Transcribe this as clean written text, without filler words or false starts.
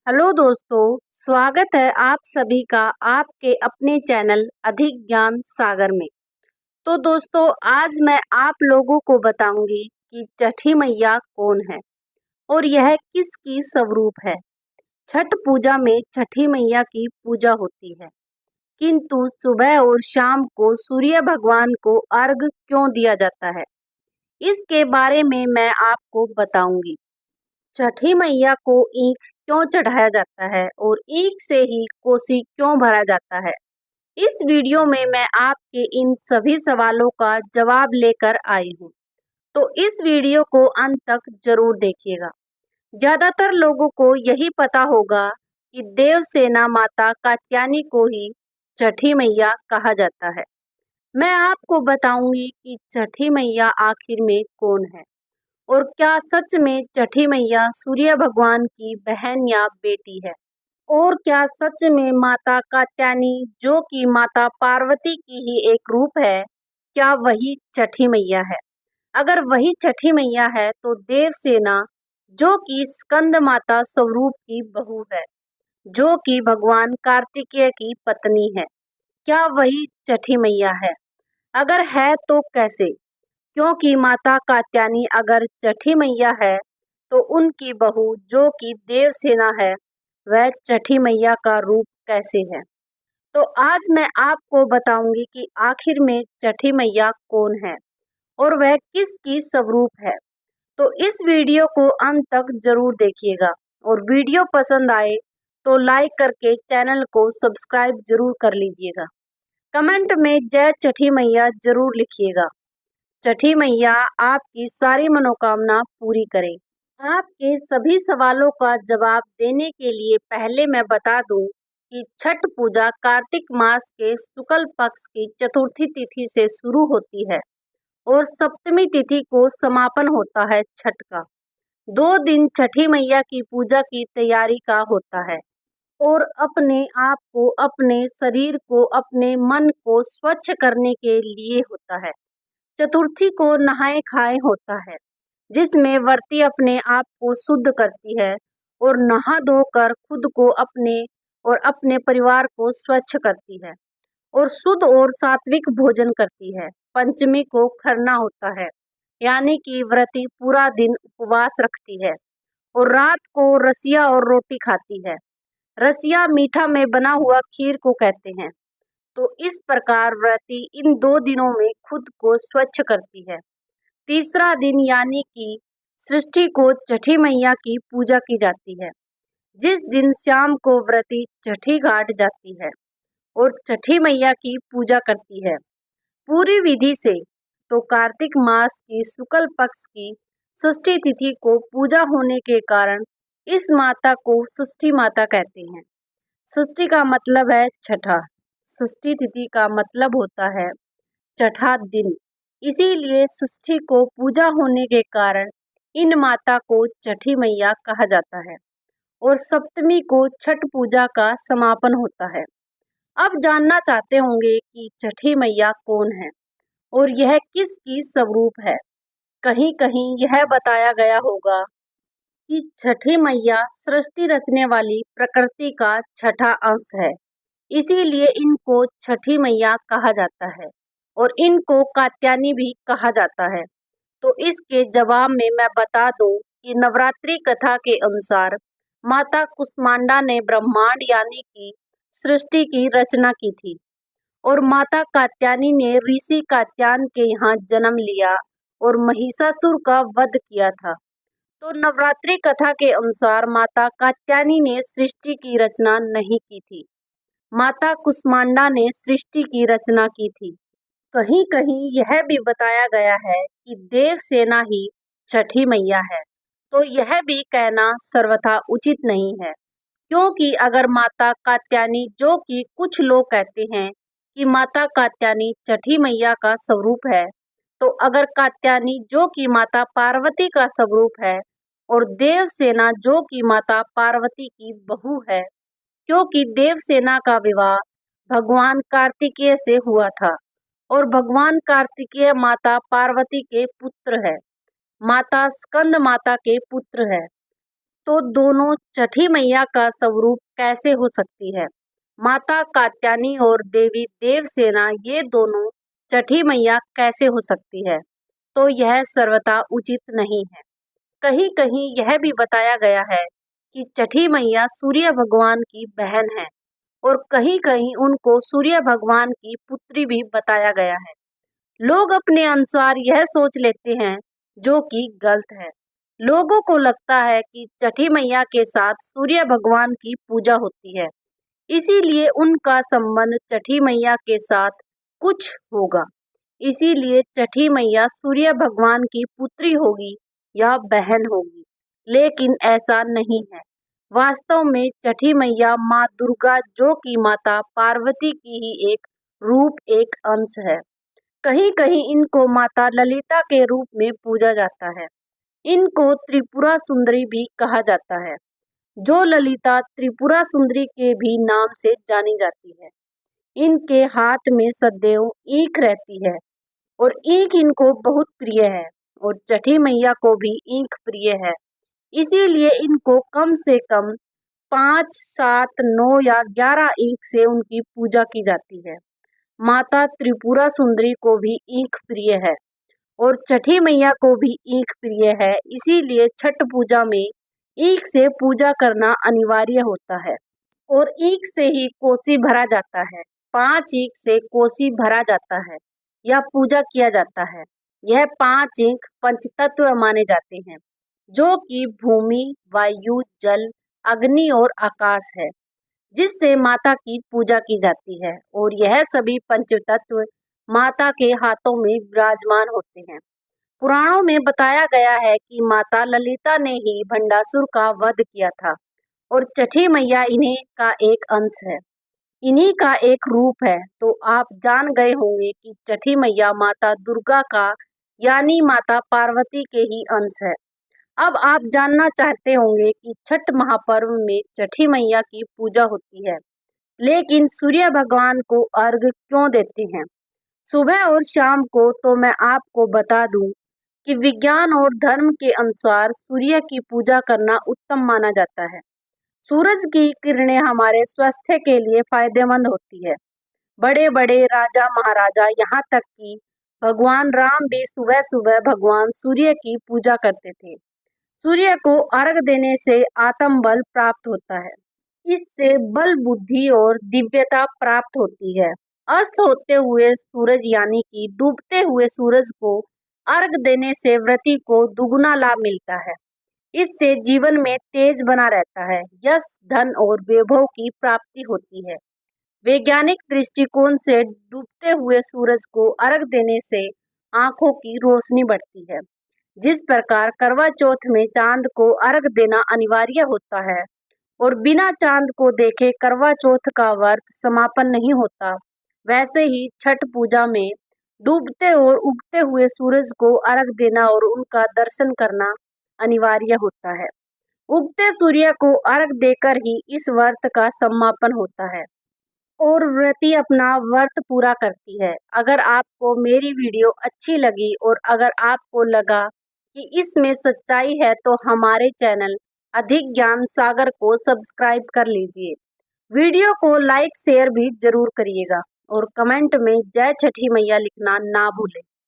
Hello दोस्तों, स्वागत है आप सभी का आपके अपने चैनल अधिक ज्ञान सागर में। तो दोस्तों, आज मैं आप लोगों को बताऊंगी कि छठी मैया कौन है और यह किसकी स्वरूप है। छठ पूजा में छठी मैया की पूजा होती है, किंतु सुबह और शाम को सूर्य भगवान को अर्घ क्यों दिया जाता है, इसके बारे में मैं आपको बताऊंगी। छठी मैया को ईख क्यों चढ़ाया जाता है और ईख से ही कोसी क्यों भरा जाता है। इस वीडियो में मैं आपके इन सभी सवालों का जवाब लेकर आई हूँ, तो इस वीडियो को अंत तक जरूर देखिएगा। ज्यादातर लोगों को यही पता होगा कि देवसेना माता कात्यायनी को ही छठी मैया कहा जाता है। मैं आपको बताऊंगी कि छठी मैया आखिर में कौन है और क्या सच में छठी मैया सूर्य भगवान की बहन या बेटी है, और क्या सच में माता कात्यायनी जो कि माता पार्वती की ही एक रूप है, क्या वही छठी मैया है। अगर वही छठी मैया है तो देवसेना जो कि स्कंद माता स्वरूप की बहू है, जो कि भगवान कार्तिकेय की पत्नी है, क्या वही छठी मैया है। अगर है तो कैसे, क्योंकि माता कात्यायनी अगर छठी मैया है तो उनकी बहू जो कि देवसेना है वह छठी मैया का रूप कैसे है। तो आज मैं आपको बताऊंगी कि आखिर में छठी मैया कौन है और वह किसकी स्वरूप है। तो इस वीडियो को अंत तक जरूर देखिएगा और वीडियो पसंद आए तो लाइक करके चैनल को सब्सक्राइब जरूर कर लीजिएगा। कमेंट में जय छठी मैया जरूर लिखिएगा। छठी मैया आपकी सारी मनोकामना पूरी करे। आपके सभी सवालों का जवाब देने के लिए पहले मैं बता दूं कि छठ पूजा कार्तिक मास के शुक्ल पक्ष की चतुर्थी तिथि से शुरू होती है और सप्तमी तिथि को समापन होता है छठ का। 2 दिन छठी मैया की पूजा की तैयारी का होता है और अपने आप को, अपने शरीर को, अपने मन को स्वच्छ करने के लिए होता है। चतुर्थी को नहाए खाए होता है, जिसमें व्रती अपने आप को शुद्ध करती है और नहा धोकर खुद को, अपने और अपने परिवार को स्वच्छ करती है और शुद्ध और सात्विक भोजन करती है। पंचमी को खरना होता है, यानी कि व्रती पूरा दिन उपवास रखती है और रात को रसिया और रोटी खाती है। रसिया मीठा में बना हुआ खीर को कहते हैं। तो इस प्रकार व्रती इन 2 दिनों में खुद को स्वच्छ करती है। तीसरा दिन यानी कि सृष्टि को छठी मैया की पूजा की जाती है, जिस दिन शाम को व्रती छठी घाट जाती है और छठी मैया की पूजा करती है पूरी विधि से। तो कार्तिक मास की शुक्ल पक्ष की षष्ठी तिथि को पूजा होने के कारण इस माता को षष्ठी माता कहते हैं। षष्ठी का मतलब है छठा, षष्ठी तिथि का मतलब होता है छठा दिन। इसीलिए षष्ठी को पूजा होने के कारण इन माता को छठी मैया कहा जाता है और सप्तमी को छठ पूजा का समापन होता है। अब जानना चाहते होंगे कि छठी मैया कौन है और यह किसकी स्वरूप है। कहीं कहीं यह बताया गया होगा कि छठी मैया सृष्टि रचने वाली प्रकृति का छठा अंश है, इसीलिए इनको छठी मैया कहा जाता है और इनको कात्यायनी भी कहा जाता है। तो इसके जवाब में मैं बता दूं कि नवरात्रि कथा के अनुसार माता कुष्मांडा ने ब्रह्मांड यानी कि सृष्टि की रचना की थी और माता कात्यायनी ने ऋषि कात्यायन के यहाँ जन्म लिया और महिषासुर का वध किया था। तो नवरात्रि कथा के अनुसार माता कात्यायनी ने सृष्टि की रचना नहीं की थी, माता कुष्मांडा ने सृष्टि की रचना की थी। कहीं कहीं यह भी बताया गया है कि देवसेना ही छठी मैया है, तो यह भी कहना सर्वथा उचित नहीं है, क्योंकि अगर माता कात्यायनी, जो कि कुछ लोग कहते हैं कि माता कात्यायनी छठी मैया का स्वरूप है, तो अगर कात्यायनी जो कि माता पार्वती का स्वरूप है और देवसेना जो कि माता पार्वती की बहू है, क्योंकि देवसेना का विवाह भगवान कार्तिकेय से हुआ था और भगवान कार्तिकेय माता पार्वती के पुत्र है, माता स्कंद माता के पुत्र है। तो दोनों छठी मैया का स्वरूप कैसे हो सकती है? माता कात्यायनी और देवी देवसेना ये दोनों छठी मैया कैसे हो सकती है? तो यह सर्वथा उचित नहीं है। कहीं कहीं यह भी बताया गया है कि छठी मैया सूर्य भगवान की बहन है और कहीं कहीं उनको सूर्य भगवान की पुत्री भी बताया गया है। लोग अपने अनुसार यह सोच लेते हैं जो कि गलत है। लोगों को लगता है कि छठी मैया के साथ सूर्य भगवान की पूजा होती है, इसीलिए उनका संबंध छठी मैया के साथ कुछ होगा। इसीलिए छठी मैया सूर्य भगवान की पुत्री होगी या बहन होगी, लेकिन ऐसा नहीं है। वास्तव में छठी मैया माँ दुर्गा जो कि माता पार्वती की ही एक रूप एक अंश है। कहीं कहीं इनको माता ललिता के रूप में पूजा जाता है। इनको त्रिपुरा सुंदरी भी कहा जाता है, जो ललिता त्रिपुरा सुंदरी के भी नाम से जानी जाती है। इनके हाथ में सदैव ईख रहती है और ईख इनको बहुत प्रिय है और छठी मैया को भी ईख प्रिय है। इसीलिए इनको कम से कम 5, 7, 9 या 11 ईख से उनकी पूजा की जाती है। माता त्रिपुरा सुंदरी को भी ईख प्रिय है और छठी मैया को भी ईख प्रिय है। इसीलिए छठ पूजा में ईख से पूजा करना अनिवार्य होता है और ईख से ही कोसी भरा जाता है। 5 ईख से कोसी भरा जाता है या पूजा किया जाता है। यह 5 ईख पंचतत्व माने जाते हैं, जो कि भूमि, वायु, जल, अग्नि और आकाश है, जिससे माता की पूजा की जाती है और यह सभी पंचतत्व माता के हाथों में विराजमान होते हैं। पुराणों में बताया गया है कि माता ललिता ने ही भंडासुर का वध किया था और छठी मैया इन्हीं का एक अंश है, इन्हीं का एक रूप है। तो आप जान गए होंगे कि छठी मैया माता दुर्गा का यानी माता पार्वती के ही अंश है। अब आप जानना चाहते होंगे कि छठ महापर्व में छठी मैया की पूजा होती है, लेकिन सूर्य भगवान को अर्घ क्यों देते हैं सुबह और शाम को? तो मैं आपको बता दूं कि विज्ञान और धर्म के अनुसार सूर्य की पूजा करना उत्तम माना जाता है। सूरज की किरणें हमारे स्वास्थ्य के लिए फायदेमंद होती है। बड़े बड़े राजा महाराजा यहाँ तक कि भगवान राम भी सुबह सुबह भगवान सूर्य की पूजा करते थे। सूर्य को अर्घ देने से आत्म बल प्राप्त होता है। इससे बल, बुद्धि और दिव्यता प्राप्त होती है। अस्त होते हुए सूरज यानी कि डूबते हुए सूरज को अर्घ देने से व्रती को दुगुना लाभ मिलता है। इससे जीवन में तेज बना रहता है, यश, धन और वैभव की प्राप्ति होती है। वैज्ञानिक दृष्टिकोण से डूबते हुए सूरज को अर्घ देने से आंखों की रोशनी बढ़ती है। जिस प्रकार करवा चौथ में चांद को अर्घ देना अनिवार्य होता है और बिना चांद को देखे करवा चौथ का व्रत समापन नहीं होता, वैसे ही छठ पूजा में डूबते और उगते हुए सूरज को अर्घ देना और उनका दर्शन करना अनिवार्य होता है। उगते सूर्य को अर्घ देकर ही इस व्रत का समापन होता है और व्रती अपना व्रत पूरा करती है। अगर आपको मेरी वीडियो अच्छी लगी और अगर आपको लगा कि इसमें सच्चाई है तो हमारे चैनल अधिक ज्ञान सागर को सब्सक्राइब कर लीजिए। वीडियो को लाइक शेयर भी जरूर करिएगा और कमेंट में जय छठी मैया लिखना ना भूलें।